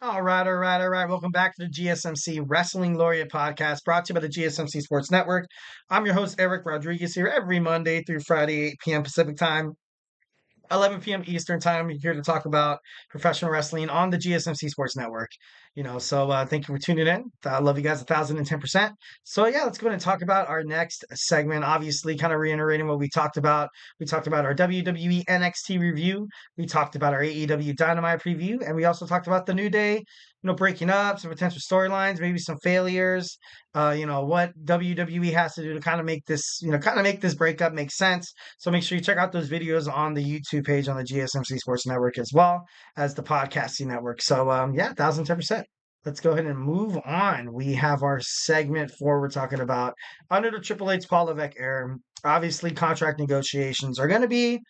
All right. Welcome back to the GSMC Wrestling Laureate podcast brought to you by the GSMC Sports Network. I'm your host, Eric Rodriguez, here every Monday through Friday, 8 p.m. Pacific time. 11 p.m. Eastern time. We're here to talk about professional wrestling on the GSMC Sports Network. Thank you for tuning in. I love you guys 1,010%. So yeah, let's go ahead and talk about our next segment. Obviously, kind of reiterating what we talked about. We talked about our WWE NXT review. We talked about our AEW Dynamite preview, and we also talked about the New Day. Breaking up some potential storylines, maybe some failures. What WWE has to do to kind of make this breakup make sense. So make sure you check out those videos on the YouTube page on the GSMC Sports Network as well as the podcasting network. So yeah, 1,010%. Let's go ahead and move on. We have our segment for we're talking about under the Triple H Paul Levesque era. Obviously, contract negotiations are going to be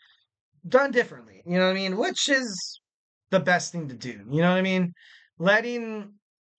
done differently. You know what I mean? Which is the best thing to do. You know what I mean? Letting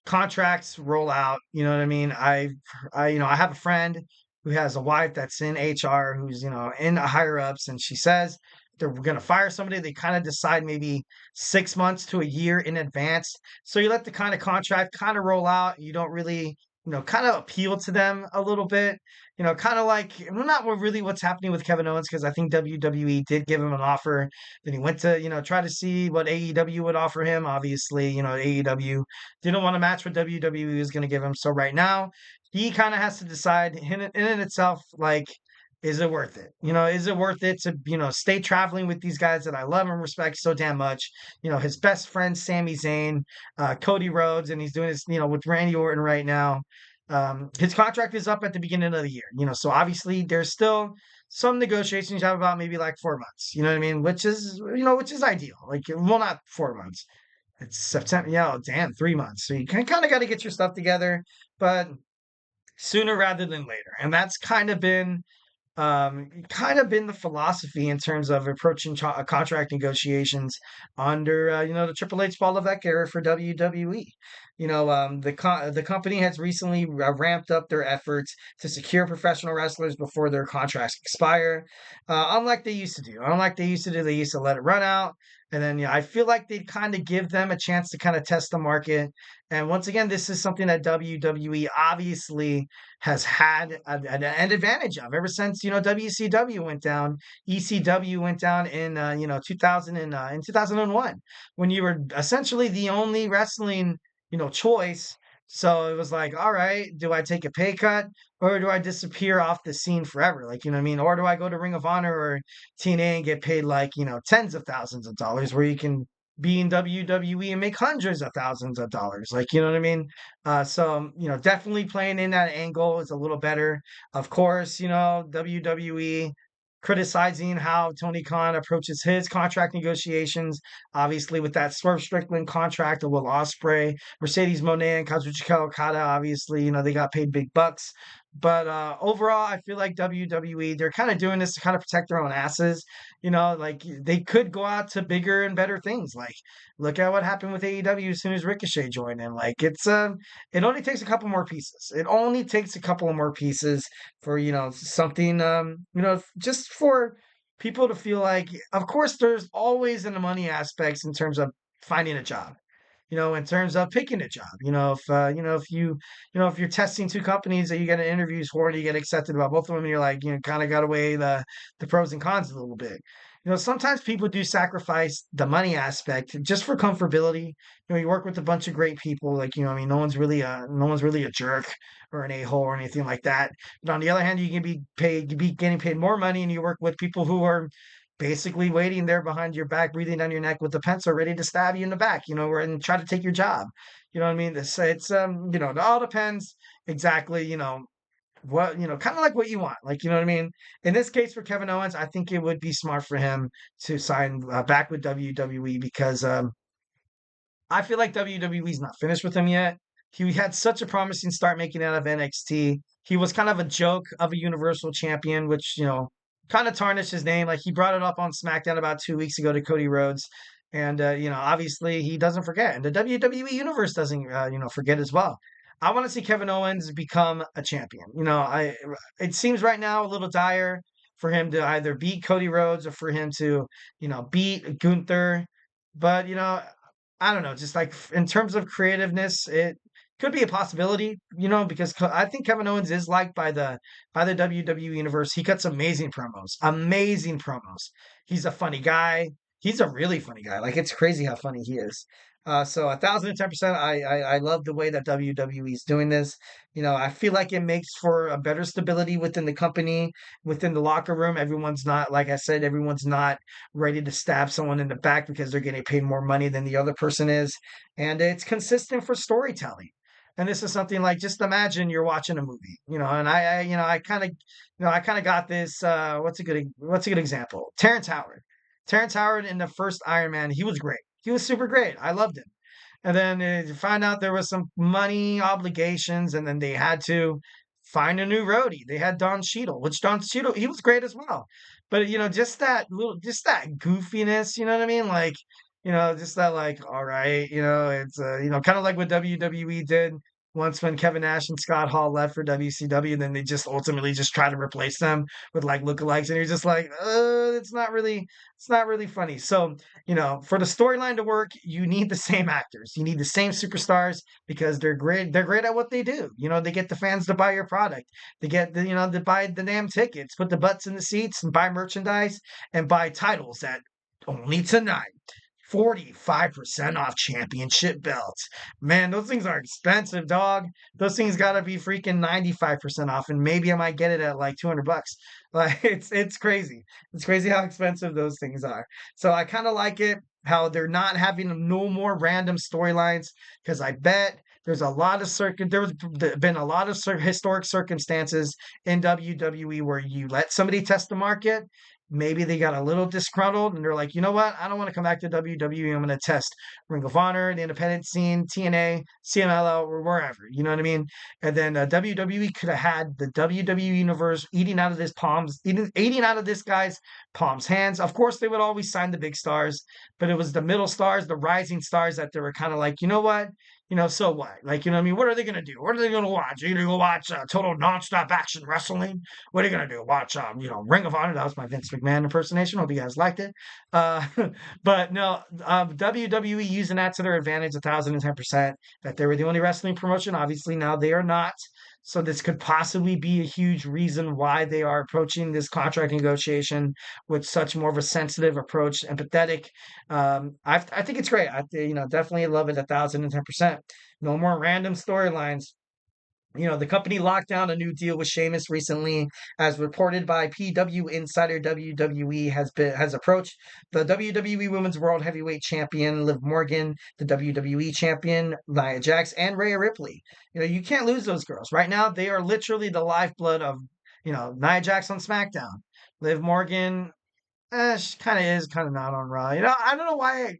contracts roll out. You know what I mean? I have a friend who has a wife that's in HR, who's in the higher ups, and she says they're going to fire somebody. They kind of decide maybe 6 months to a year in advance. So you let the kind of contract kind of roll out. You don't really kind of appeal to them a little bit. Kind of like, well, not really what's happening with Kevin Owens, because I think WWE did give him an offer. Then he went to, try to see what AEW would offer him. Obviously, AEW didn't want to match what WWE was going to give him. So right now, he kind of has to decide in itself, like, is it worth it? Is it worth it to, stay traveling with these guys that I love and respect so damn much? His best friend, Sami Zayn, Cody Rhodes, and he's doing this, with Randy Orton right now. His contract is up at the beginning of the year, so obviously there's still some negotiations you have about maybe like 4 months, you know what I mean? Which is ideal. Like, well, not 4 months. It's September. Yeah, oh, damn, 3 months. So you kind of got to get your stuff together, but sooner rather than later. And that's kind of been the philosophy in terms of approaching contract negotiations under the Triple H Paul Levesque era for WWE. The company has recently ramped up their efforts to secure professional wrestlers before their contracts expire. Unlike they used to do, they used to let it run out. And then, I feel like they'd kind of give them a chance to kind of test the market. And once again, this is something that WWE obviously has had an advantage of ever since WCW went down, ECW went down in 2000 and in 2001, when you were essentially the only wrestling choice. So it was like, all right, do I take a pay cut or do I disappear off the scene forever? Like, you know what I mean? Or do I go to Ring of Honor or TNA and get paid like, tens of thousands of dollars, where you can be in WWE and make hundreds of thousands of dollars. Like, you know what I mean? Definitely playing in that angle is a little better. Of course, WWE criticizing how Tony Khan approaches his contract negotiations. Obviously, with that Swerve Strickland contract, Will Ospreay, Mercedes Moné, and Kazuchika Okada, obviously, they got paid big bucks. But overall, I feel like WWE, they're kind of doing this to kind of protect their own asses. Like, they could go out to bigger and better things. Like, look at what happened with AEW as soon as Ricochet joined in. Like, it only takes a couple more pieces. It only takes a couple of more pieces for, something, just for people to feel like, of course, there's always in the money aspects in terms of finding a job. In terms of picking a job, if you're testing two companies that you get interviews for and you get accepted about both of them, and you're like, kind of got to weigh the pros and cons a little bit. Sometimes people do sacrifice the money aspect just for comfortability. You work with a bunch of great people, like, I mean, no one's really a jerk or an a-hole or anything like that. But on the other hand, you be getting paid more money, and you work with people who are basically waiting there behind your back, breathing down your neck with a pencil, ready to stab you in the back, and try to take your job. You know what I mean? It all depends exactly, what, kind of like what you want. Like, you know what I mean? In this case for Kevin Owens, I think it would be smart for him to sign back with WWE, because I feel like WWE's not finished with him yet. He had such a promising start making out of NXT. He was kind of a joke of a Universal Champion, which, kind of tarnished his name. Like, he brought it up on SmackDown about 2 weeks ago to Cody Rhodes. And, obviously he doesn't forget. And the WWE Universe doesn't, forget as well. I want to see Kevin Owens become a champion. It seems right now a little dire for him to either beat Cody Rhodes or for him to, beat Gunther. But, I don't know, just like in terms of creativeness, it could be a possibility, because I think Kevin Owens is liked by the WWE universe. He cuts amazing promos, amazing promos. He's a funny guy. He's a really funny guy. Like it's crazy how funny he is. So 1,010%. I love the way that WWE is doing this. I feel like it makes for a better stability within the company, within the locker room. Everyone's not, like I said, everyone's not ready to stab someone in the back because they're getting paid more money than the other person is. And it's consistent for storytelling. And this is something like just imagine you're watching a movie, and I kind of got this. What's a good example? Terrence Howard. Terrence Howard in the first Iron Man, he was great. He was super great. I loved him. And then you find out there was some money obligations, and then they had to find a new roadie. They had Don Cheadle, which Don Cheadle, he was great as well. But just that goofiness, you know what I mean? Like, just that, like, all right, it's kind of like what WWE did once when Kevin Nash and Scott Hall left for WCW, and then they just ultimately just try to replace them with like lookalikes, and you're just like, it's not really funny. So for the storyline to work, you need the same actors. You need the same superstars because they're great. They're great at what they do. They get the fans to buy your product. They get to buy the damn tickets, put the butts in the seats, and buy merchandise and buy titles at only tonight. 45% off championship belts. Man, those things are expensive, dog. Those things gotta be freaking 95% off, and maybe I might get it at like 200 bucks. Like it's crazy. It's crazy how expensive those things are. So I kind of like it how they're not having no more random storylines because I bet there's a lot of there's been a lot of historic circumstances in WWE where you let somebody test the market. Maybe they got a little disgruntled and they're like, you know what? I don't want to come back to WWE. I'm going to test Ring of Honor, the independent scene, TNA, CMLL, or wherever. You know what I mean? And then WWE could have had the WWE universe eating out of this guy's palms hands. Of course, they would always sign the big stars, but it was the middle stars, the rising stars that they were kind of like, you know what? So what? Like, you know what I mean? What are they going to do? What are they going to watch? Are you going to go watch total nonstop action wrestling? What are you going to do? Watch, Ring of Honor? That was my Vince McMahon impersonation. Hope you guys liked it. Uh, but no, WWE using that to their advantage 1,010%, that they were the only wrestling promotion. Obviously, now they are not. So this could possibly be a huge reason why they are approaching this contract negotiation with such more of a sensitive approach, empathetic. I think it's great. Definitely love it 1,010%. No more random storylines. The company locked down a new deal with Sheamus recently, as reported by PW Insider. WWE has approached the WWE Women's World Heavyweight Champion Liv Morgan, the WWE Champion Nia Jax, and Rhea Ripley. You can't lose those girls. Right now, they are literally the lifeblood of Nia Jax on SmackDown. Liv Morgan, she kind of is, kind of not on Raw. I don't know why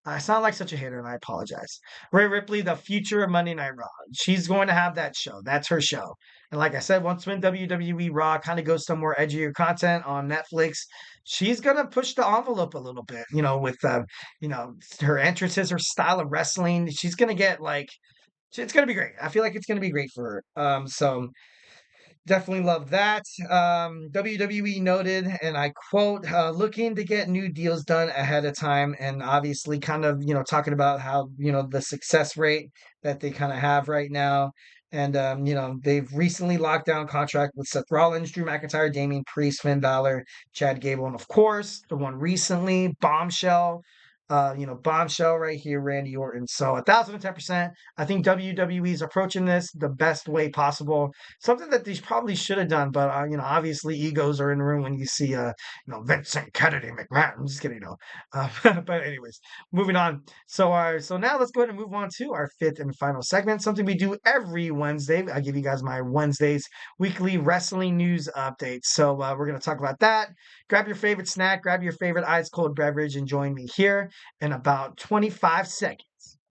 I sound like such a hater, and I apologize. Rhea Ripley, the future of Monday Night Raw. She's going to have that show. That's her show. And like I said, once when WWE Raw kind of goes some more edgier content on Netflix, she's gonna push the envelope a little bit. With her entrances, her style of wrestling. She's gonna get like, it's gonna be great. I feel like it's gonna be great for her. So definitely love that. WWE noted, and I quote, looking to get new deals done ahead of time, and obviously kind of, talking about how, the success rate that they kind of have right now. And, they've recently locked down contract with Seth Rollins, Drew McIntyre, Damian Priest, Finn Balor, Chad Gable, and of course, the one recently, Bombshell right here, Randy Orton. So 1,010%. I think WWE is approaching this the best way possible. Something that they probably should have done, but obviously egos are in the room when you see Vincent Kennedy McMahon. I'm just kidding, but anyways, moving on. So now let's go ahead and move on to our fifth and final segment. Something we do every Wednesday. I give you guys my Wednesdays weekly wrestling news updates. So we're gonna talk about that. Grab your favorite snack, grab your favorite ice cold beverage, and join me here in about 25 seconds.